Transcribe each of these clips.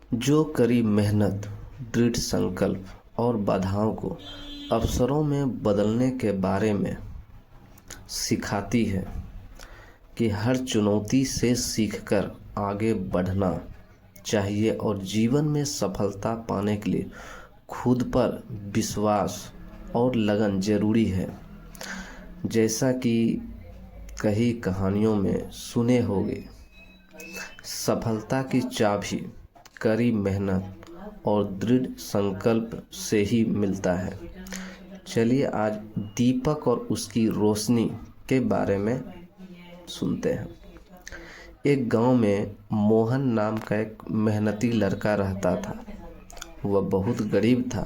जो कड़ी मेहनत, दृढ़ संकल्प और बाधाओं को अवसरों में बदलने के बारे में सिखाती है कि हर चुनौती से सीखकर आगे बढ़ना चाहिए और जीवन में सफलता पाने के लिए खुद पर विश्वास और लगन जरूरी है। जैसा कि कई कहानियों में सुने होंगे, सफलता की चाबी कड़ी मेहनत और दृढ़ संकल्प से ही मिलता है। चलिए आज दीपक और उसकी रोशनी के बारे में सुनते हैं। एक गांव में मोहन नाम का एक मेहनती लड़का रहता था। वह बहुत गरीब था,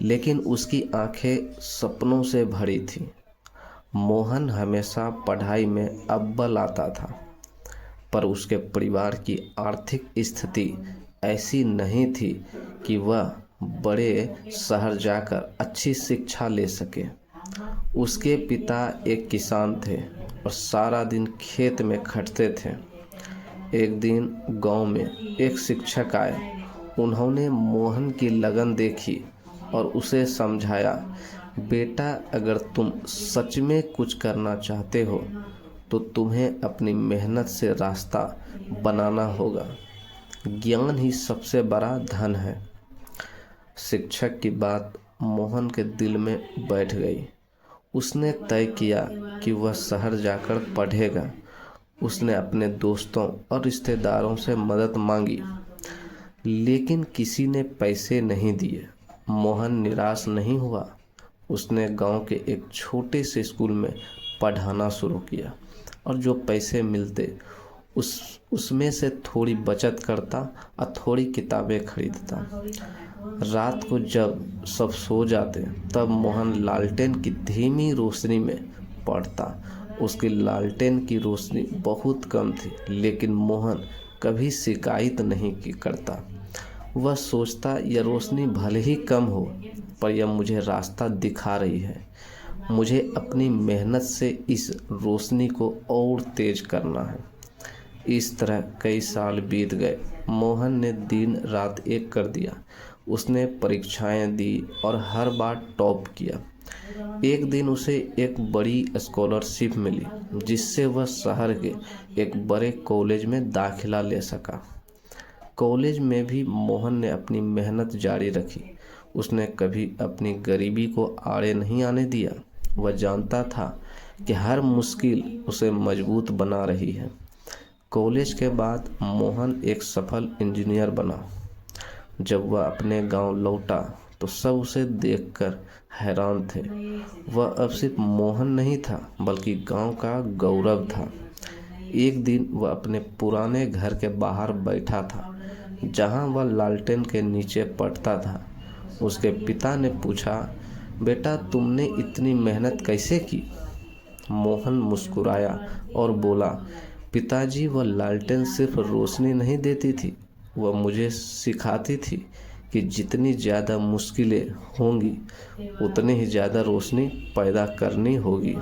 लेकिन उसकी आंखें सपनों से भरी थीं। मोहन हमेशा पढ़ाई में अव्वल आता था, पर उसके परिवार की आर्थिक स्थिति ऐसी नहीं थी कि वह बड़े शहर जाकर अच्छी शिक्षा ले सके। उसके पिता एक किसान थे और सारा दिन खेत में खटते थे। एक दिन गांव में एक शिक्षक आए। उन्होंने मोहन की लगन देखी और उसे समझाया, बेटा, अगर तुम सच में कुछ करना चाहते हो तो तुम्हें अपनी मेहनत से रास्ता बनाना होगा। ज्ञान ही सबसे बड़ा धन है। शिक्षक की बात मोहन के दिल में बैठ गई। उसने तय किया कि वह शहर जाकर पढ़ेगा। उसने अपने दोस्तों और रिश्तेदारों से मदद मांगी, लेकिन किसी ने पैसे नहीं दिए। मोहन निराश नहीं हुआ। उसने गांव के एक छोटे से स्कूल में पढ़ाना शुरू किया और जो पैसे मिलते उसमें से थोड़ी बचत करता और थोड़ी किताबें खरीदता। रात को जब सब सो जाते तब मोहन लालटेन की धीमी रोशनी में पढ़ता। उसकी लालटेन की रोशनी बहुत कम थी, लेकिन मोहन कभी शिकायत नहीं करता। वह सोचता, यह रोशनी भले ही कम हो, पर यह मुझे रास्ता दिखा रही है। मुझे अपनी मेहनत से इस रोशनी को और तेज करना है। इस तरह कई साल बीत गए। मोहन ने दिन रात एक कर दिया। उसने परीक्षाएं दी और हर बार टॉप किया। एक दिन उसे एक बड़ी स्कॉलरशिप मिली, जिससे वह शहर के एक बड़े कॉलेज में दाखिला ले सका। कॉलेज में भी मोहन ने अपनी मेहनत जारी रखी। उसने कभी अपनी गरीबी को आड़े नहीं आने दिया। वह जानता था कि हर मुश्किल उसे मजबूत बना रही है। कॉलेज के बाद मोहन एक सफल इंजीनियर बना। जब वह अपने गांव लौटा तो सब उसे देखकर हैरान थे। वह अब सिर्फ मोहन नहीं था, बल्कि गांव का गौरव था। एक दिन वह अपने पुराने घर के बाहर बैठा था, जहां वह लालटेन के नीचे पढ़ता था। उसके पिता ने पूछा, बेटा, तुमने इतनी मेहनत कैसे की? मोहन मुस्कुराया और बोला, पिताजी, वह लालटेन सिर्फ रोशनी नहीं देती थी, वह मुझे सिखाती थी कि जितनी ज़्यादा मुश्किलें होंगी उतनी ही ज़्यादा रोशनी पैदा करनी होगी।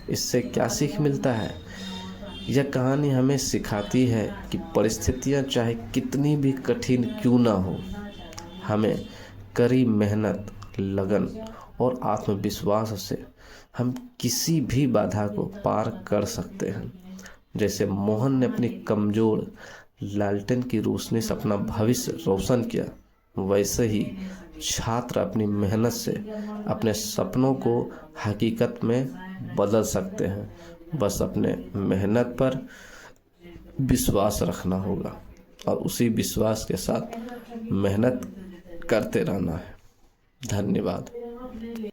इससे क्या सीख मिलता है? यह कहानी हमें सिखाती है कि परिस्थितियां चाहे कितनी भी कठिन क्यों ना हो, हमें कड़ी मेहनत, लगन और आत्मविश्वास से हम किसी भी बाधा को पार कर सकते हैं। जैसे मोहन ने अपनी कमजोर लालटेन की रोशनी से अपना भविष्य रोशन किया, वैसे ही छात्र अपनी मेहनत से अपने सपनों को हकीकत में बदल सकते हैं। बस अपने मेहनत पर विश्वास रखना होगा और उसी विश्वास के साथ मेहनत करते रहना है। धन्यवाद।